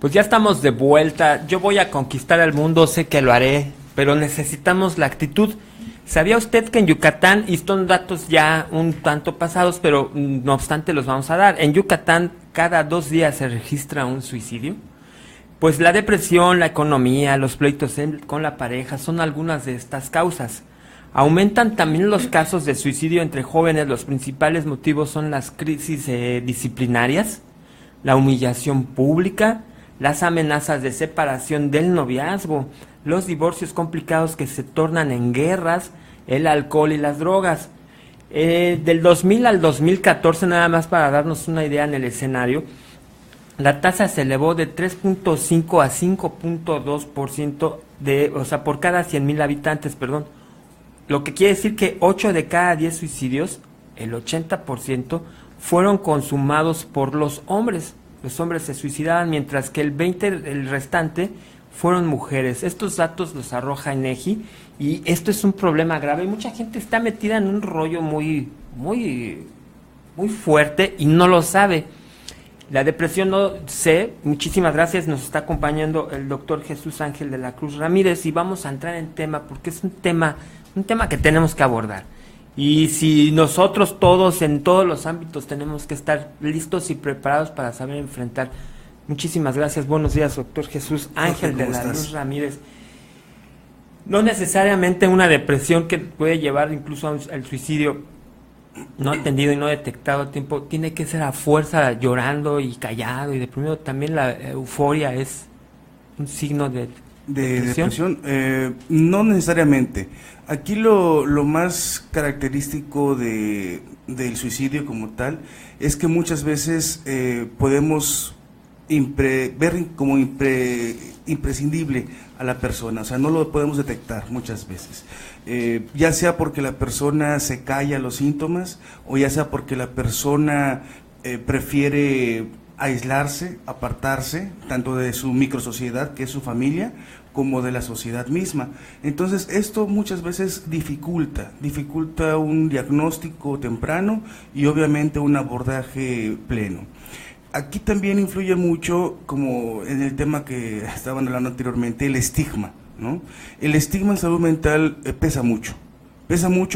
Pues ya estamos de vuelta. Yo voy a conquistar el mundo, sé que lo haré, pero necesitamos la actitud. ¿Sabía usted que en Yucatán, y son datos ya un tanto pasados, pero no obstante los vamos a dar, en Yucatán cada 2 días se registra un suicidio? Pues la depresión, la economía, los pleitos con la pareja son algunas de estas causas. Aumentan también los casos de suicidio entre jóvenes. Los principales motivos son las crisis disciplinarias, la humillación pública, las amenazas de separación del noviazgo, los divorcios complicados que se tornan en guerras, el alcohol y las drogas. Del 2000 al 2014, nada más para darnos una idea en el escenario, la tasa se elevó de 3.5 a 5.2% por cada 100,000 habitantes, perdón. Lo que quiere decir que 8 de cada 10 suicidios, el 80%, fueron consumados por los hombres. Los hombres se suicidaban, mientras que el restante fueron mujeres. Estos datos los arroja INEGI y esto es un problema grave. Mucha gente está metida en un rollo muy fuerte y no lo sabe. La depresión, no sé, muchísimas gracias, nos está acompañando el doctor Jesús Ángel de la Cruz Ramírez y vamos a entrar en tema porque es un tema que tenemos que abordar. Y si nosotros todos, en todos los ámbitos, tenemos que estar listos y preparados para saber enfrentar. Muchísimas gracias, buenos días, doctor Jesús Ángel de la Cruz Ramírez. No necesariamente una depresión que puede llevar incluso al suicidio no atendido y no detectado a tiempo, tiene que ser a fuerza llorando y callado y deprimido. También la euforia es un signo de depresión. No necesariamente. Aquí lo más característico del suicidio como tal es que muchas veces podemos ver como imprescindible a la persona, o sea, no lo podemos detectar muchas veces, ya sea porque la persona se calla los síntomas o ya sea porque la persona prefiere aislarse, apartarse, tanto de su microsociedad, que es su familia, como de la sociedad misma. Entonces, esto muchas veces dificulta un diagnóstico temprano y obviamente un abordaje pleno. Aquí también influye mucho, como en el tema que estaban hablando anteriormente, el estigma, ¿no? El estigma en salud mental pesa mucho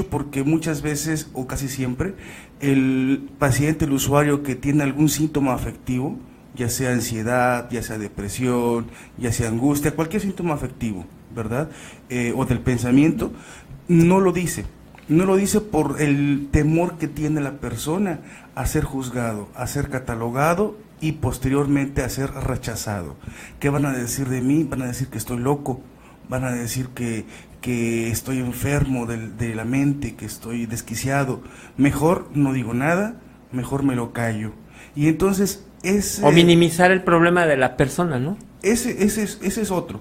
porque muchas veces, o casi siempre, el paciente, el usuario que tiene algún síntoma afectivo, ya sea ansiedad, ya sea depresión, ya sea angustia, cualquier síntoma afectivo, ¿verdad? O del pensamiento, no lo dice por el temor que tiene la persona a ser juzgado, a ser catalogado y posteriormente a ser rechazado. ¿Qué van a decir de mí? Van a decir que estoy loco, van a decir que estoy enfermo de la mente, que estoy desquiciado. Mejor no digo nada, mejor me lo callo. Y entonces o minimizar el problema de la persona, ¿no? Ese es otro.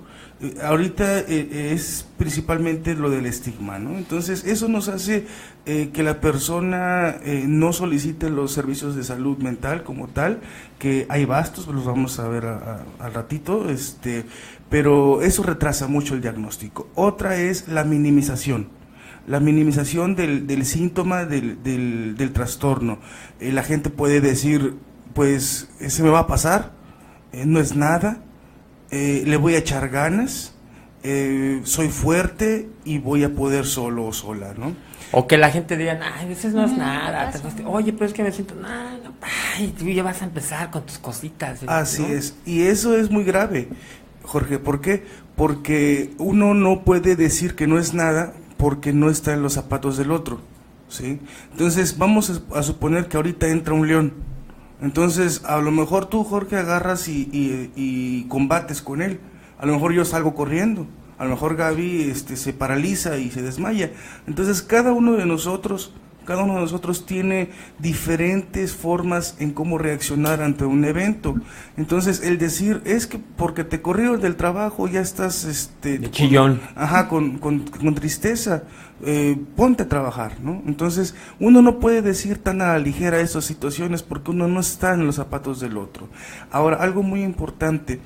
Ahorita es principalmente lo del estigma, ¿no? Entonces eso nos hace que la persona no solicite los servicios de salud mental como tal, que hay vastos, los vamos a ver al ratito, pero eso retrasa mucho el diagnóstico. Otra es la minimización del síntoma, del trastorno. La gente puede decir, pues se me va a pasar, no es nada, le voy a echar ganas, soy fuerte y voy a poder solo o sola, ¿no? O que la gente diga, ay, a veces no es nada, oye, pero es que me siento, ay, tú ya vas a empezar con tus cositas. Así, ¿no? Es, y eso es muy grave, Jorge. ¿Por qué? Porque uno no puede decir que no es nada porque no está en los zapatos del otro, ¿sí? Entonces vamos a suponer que ahorita entra un león. Entonces, a lo mejor tú, Jorge, agarras y combates con él. A lo mejor yo salgo corriendo. A lo mejor Gaby se paraliza y se desmaya. Entonces, cada uno de nosotros tiene diferentes formas en cómo reaccionar ante un evento. Entonces, el decir es que porque te corrieron del trabajo ya estás de chillón. Con tristeza. Ponte a trabajar, ¿no? Entonces, uno no puede decir tan a la ligera esas situaciones porque uno no está en los zapatos del otro. Ahora, algo muy importante,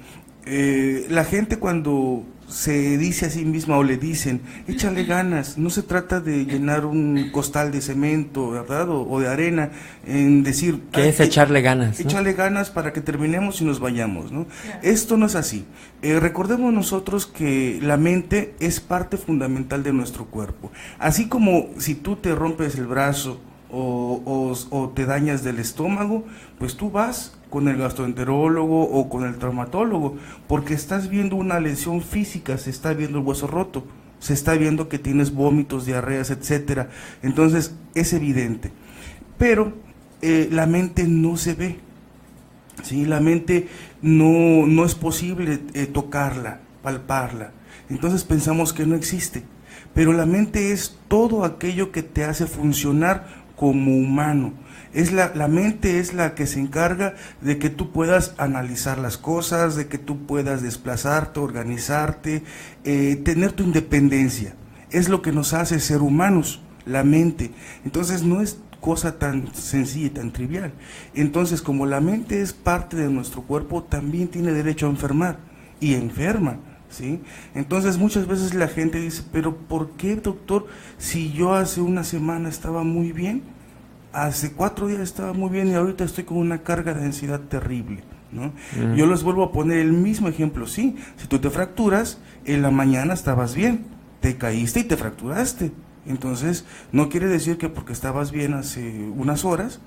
la gente cuando se dice a sí misma o le dicen, échale ganas, no se trata de llenar un costal de cemento, ¿verdad? O de arena, en decir... ¿Qué es echarle ganas? Échale ganas para que terminemos y nos vayamos, ¿no? Yeah. Esto no es así. Recordemos nosotros que la mente es parte fundamental de nuestro cuerpo. Así como si tú te rompes el brazo o te dañas del estómago, pues tú vas con el gastroenterólogo o con el traumatólogo, porque estás viendo una lesión física, se está viendo el hueso roto, se está viendo que tienes vómitos, diarreas, etcétera. Entonces es evidente. Pero la mente no se ve, ¿sí? La mente no es posible tocarla, palparla. Entonces pensamos que no existe. Pero la mente es todo aquello que te hace funcionar como humano. La mente es la que se encarga de que tú puedas analizar las cosas, de que tú puedas desplazarte, organizarte, tener tu independencia. Es lo que nos hace ser humanos, la mente. Entonces no es cosa tan sencilla y tan trivial. Entonces, como la mente es parte de nuestro cuerpo, también tiene derecho a enfermar y enferma, ¿sí? Entonces muchas veces la gente dice, pero ¿por qué, doctor, si yo hace una semana estaba muy bien? Hace 4 días estaba muy bien y ahorita estoy con una carga de ansiedad terrible, ¿no? Yo les vuelvo a poner el mismo ejemplo, sí, si tú te fracturas, en la mañana estabas bien, te caíste y te fracturaste, entonces no quiere decir que porque estabas bien hace unas horas,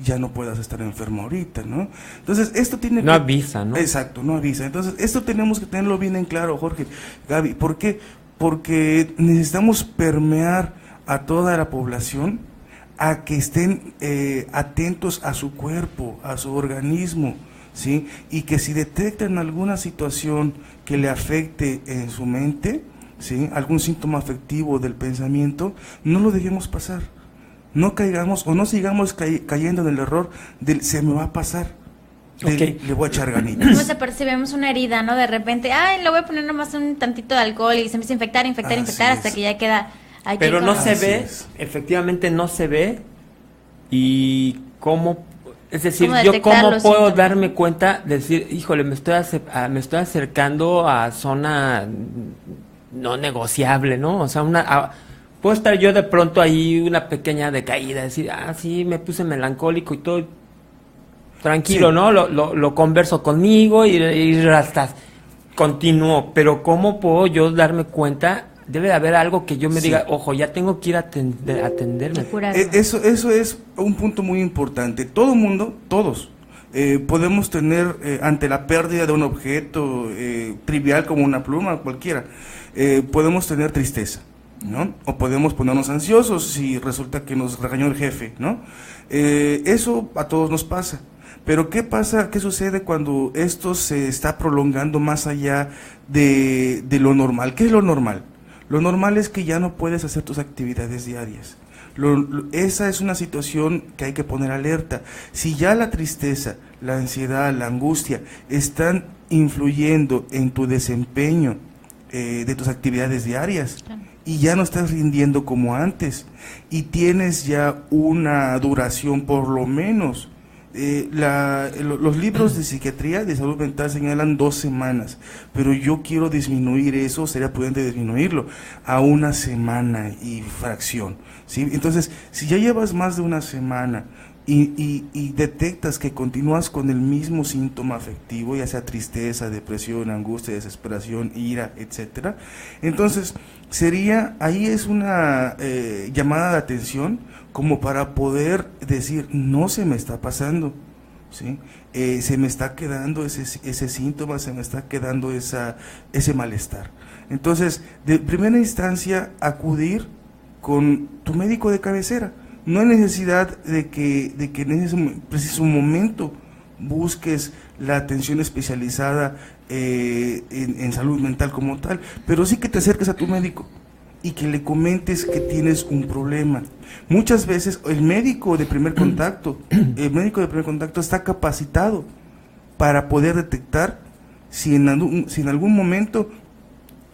ya no puedas estar enfermo ahorita, ¿no? Entonces esto tiene no avisa, ¿no? Exacto, no avisa. Entonces esto tenemos que tenerlo bien en claro, Jorge, Gaby. ¿Por qué? Porque necesitamos permear a toda la población a que estén atentos a su cuerpo, a su organismo, ¿sí? Y que si detectan alguna situación que le afecte en su mente, ¿sí? Algún síntoma afectivo del pensamiento, no lo dejemos pasar. No caigamos o no sigamos cayendo en el error del se me va a pasar, le voy a echar ganitas. Como se percibimos una herida, ¿no? De repente, le voy a poner nomás un tantito de alcohol y se empieza a infectar hasta que ya queda... Pero no se ve, efectivamente no se ve, y cómo, es decir, yo cómo puedo darme cuenta, de decir, híjole, me estoy acercando a zona no negociable, ¿no? O sea, puedo estar yo de pronto ahí una pequeña decaída, decir, sí, me puse melancólico y todo, tranquilo, sí, ¿no? Lo converso conmigo y hasta continúo, pero ¿cómo puedo yo darme cuenta? Debe de haber algo que yo me diga, ojo, ya tengo que ir a atenderme. Eso es un punto muy importante. Todo el mundo, todos, podemos tener, ante la pérdida de un objeto trivial como una pluma, cualquiera, podemos tener tristeza, ¿no? O podemos ponernos ansiosos si resulta que nos regañó el jefe, ¿no? Eso a todos nos pasa. Pero ¿qué pasa, qué sucede cuando esto se está prolongando más allá de lo normal? ¿Qué es lo normal? Lo normal es que ya no puedes hacer tus actividades diarias. Esa es una situación que hay que poner alerta. Si ya la tristeza, la ansiedad, la angustia están influyendo en tu desempeño de tus actividades diarias y ya no estás rindiendo como antes y tienes ya una duración por lo menos... los libros de psiquiatría, de salud mental señalan 2 semanas, pero yo quiero disminuir eso, sería prudente disminuirlo a 1 semana y fracción, ¿sí? Entonces, si ya llevas más de 1 semana y detectas que continúas con el mismo síntoma afectivo, ya sea tristeza, depresión, angustia, desesperación, ira, etcétera, entonces ahí es una llamada de atención como para poder decir, no se me está pasando, ¿sí? Se me está quedando ese síntoma, se me está quedando ese malestar. Entonces, de primera instancia, acudir con tu médico de cabecera. No hay necesidad de que en ese preciso momento busques la atención especializada en salud mental como tal, pero sí que te acerques a tu médico y que le comentes que tienes un problema. Muchas veces el médico de primer contacto está capacitado para poder detectar si en algún momento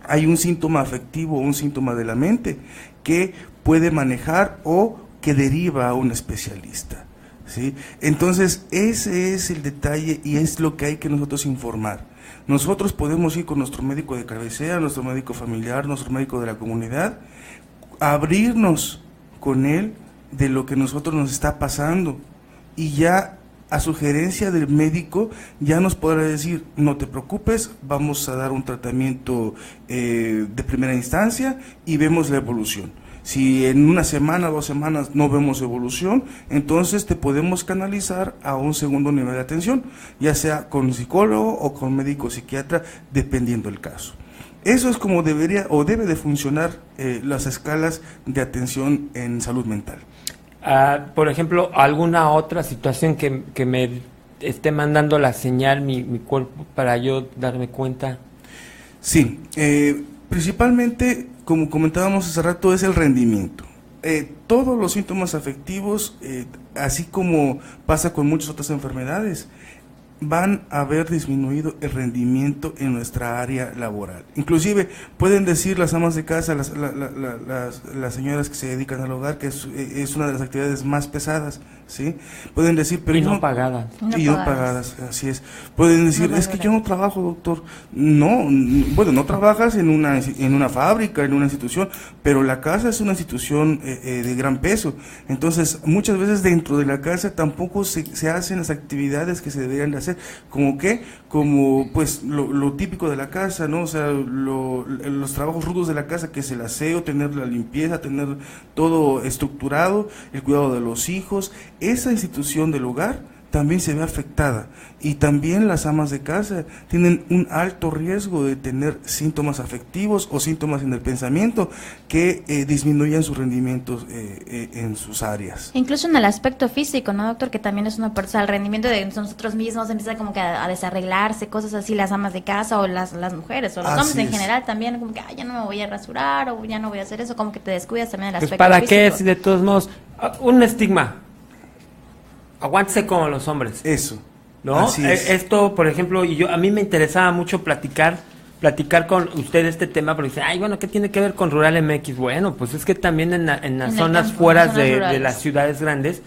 hay un síntoma afectivo o un síntoma de la mente que puede manejar o que deriva a un especialista. ¿sí? Entonces, ese es el detalle y es lo que hay que nosotros informar. Nosotros podemos ir con nuestro médico de cabecera, nuestro médico familiar, nuestro médico de la comunidad, abrirnos con él de lo que nosotros nos está pasando y ya a sugerencia del médico ya nos podrá decir, no te preocupes, vamos a dar un tratamiento de primera instancia y vemos la evolución. Si en una semana, 2 semanas no vemos evolución, entonces te podemos canalizar a un segundo nivel de atención, ya sea con psicólogo o con médico psiquiatra, dependiendo del caso. Eso es como debería o debe de funcionar las escalas de atención en salud mental. Por ejemplo, alguna otra situación que me esté mandando la señal mi cuerpo para yo darme cuenta. Sí, principalmente, como comentábamos hace rato, es el rendimiento. Todos los síntomas afectivos, así como pasa con muchas otras enfermedades, van a haber disminuido el rendimiento en nuestra área laboral. Inclusive pueden decir las amas de casa, las señoras que se dedican al hogar, que es una de las actividades más pesadas, ¿sí? Pueden decir, pero y no pagadas. Y no pagadas, así es. Pueden decir, es que yo no trabajo, doctor. No, bueno, no trabajas en una fábrica, en una institución, pero la casa es una institución de gran peso. Entonces, muchas veces dentro de la casa tampoco se hacen las actividades que se deberían de hacer, como pues lo típico de la casa, ¿no? O sea, los trabajos rudos de la casa, que es el aseo, tener la limpieza, tener todo estructurado, el cuidado de los hijos. Esa institución del hogar también se ve afectada, y también las amas de casa tienen un alto riesgo de tener síntomas afectivos o síntomas en el pensamiento que disminuyan sus rendimientos en sus áreas. Incluso en el aspecto físico, ¿no, doctor? Que también es una persona, el rendimiento de nosotros mismos empieza como que a desarreglarse, cosas así, las amas de casa o las mujeres o los hombres en general también, como que ya no me voy a rasurar o ya no voy a hacer eso, como que te descuidas también el aspecto pues ¿para físico. qué? Si de todos modos, un estigma. Aguántese como los hombres. Eso. ¿No? Así es. Esto, por ejemplo, y a mí me interesaba mucho platicar con usted este tema, porque dice, ay, bueno, ¿qué tiene que ver con Rural MX? Bueno, pues es que también en las zonas campo, fuera zonas de rurales. las ciudades grandes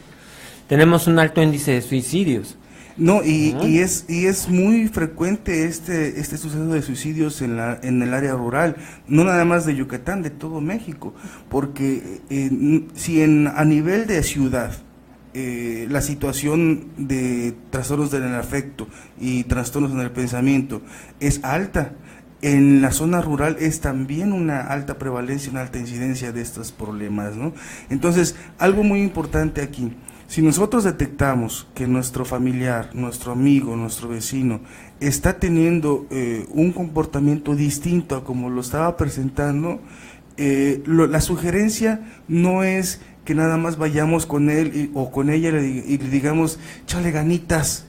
tenemos un alto índice de suicidios. No, y es muy frecuente este suceso de suicidios en el área rural, no nada más de Yucatán, de todo México, porque si a nivel de ciudad la situación de trastornos del afecto y trastornos en el pensamiento es alta, en la zona rural es también una alta prevalencia, una alta incidencia de estos problemas, ¿no? Entonces, algo muy importante aquí, si nosotros detectamos que nuestro familiar, nuestro amigo, nuestro vecino está teniendo un comportamiento distinto a como lo estaba presentando, la sugerencia no es que nada más vayamos con él o con ella y le digamos, échale ganitas,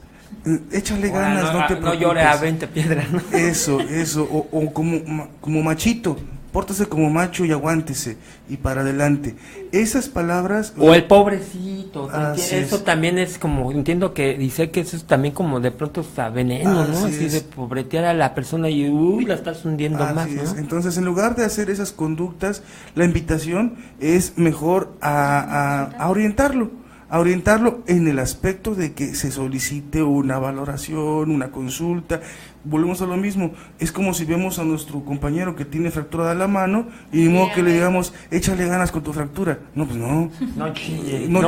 échale ganas, no te preocupes. No llore a 20 piedras, ¿no? Eso, o como machito, pórtese como macho y aguántese, y para adelante. Esas palabras... O el pobrecito, eso es. También es como, entiendo que dice que eso es también como de pronto está veneno, ¿no? Así de pobretear a la persona y la estás hundiendo más, ¿no? Entonces, en lugar de hacer esas conductas, la invitación es mejor a orientarlo en el aspecto de que se solicite una valoración, una consulta. Volvemos a lo mismo, es como si vemos a nuestro compañero que tiene fracturada la mano y de modo que le digamos, échale ganas con tu fractura. No, pues no. No chille. No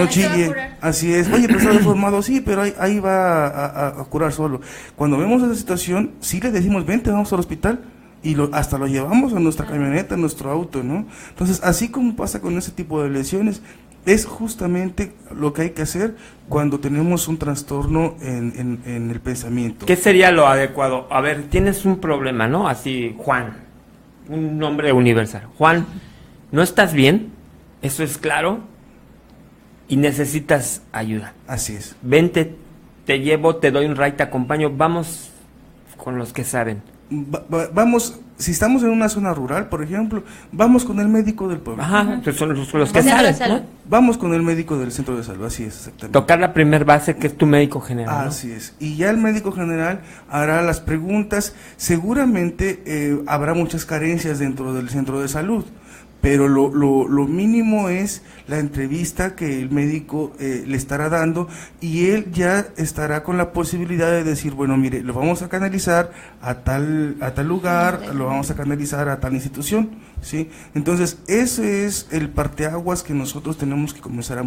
chille. Así es. Oye, pero está deformado, sí, pero ahí va a curar solo. Cuando vemos esa situación, sí le decimos, vente, vamos al hospital. Y hasta lo llevamos a nuestra camioneta, a nuestro auto, ¿no? Entonces, así como pasa con ese tipo de lesiones, es justamente lo que hay que hacer cuando tenemos un trastorno en el pensamiento. ¿Qué sería lo adecuado? A ver, tienes un problema, ¿no? Así, Juan, un nombre universal. Juan, ¿no estás bien? Eso es claro. Y necesitas ayuda. Así es. Vente, te llevo, te doy un ride, te acompaño. Vamos con los que saben. Vamos, si estamos en una zona rural, por ejemplo, vamos con el médico del pueblo. Ajá, pues son los que saben, ¿no? Vamos con el médico del centro de salud, así es, exactamente. Tocar la primer base, que es tu médico general, ¿no? Así es, y ya el médico general hará las preguntas. Seguramente habrá muchas carencias dentro del centro de salud, pero lo mínimo es la entrevista que el médico le estará dando, y él ya estará con la posibilidad de decir, bueno, mire, lo vamos a canalizar a tal lugar, lo vamos a canalizar a tal institución, ¿sí? Entonces, ese es el parteaguas que nosotros tenemos que comenzar a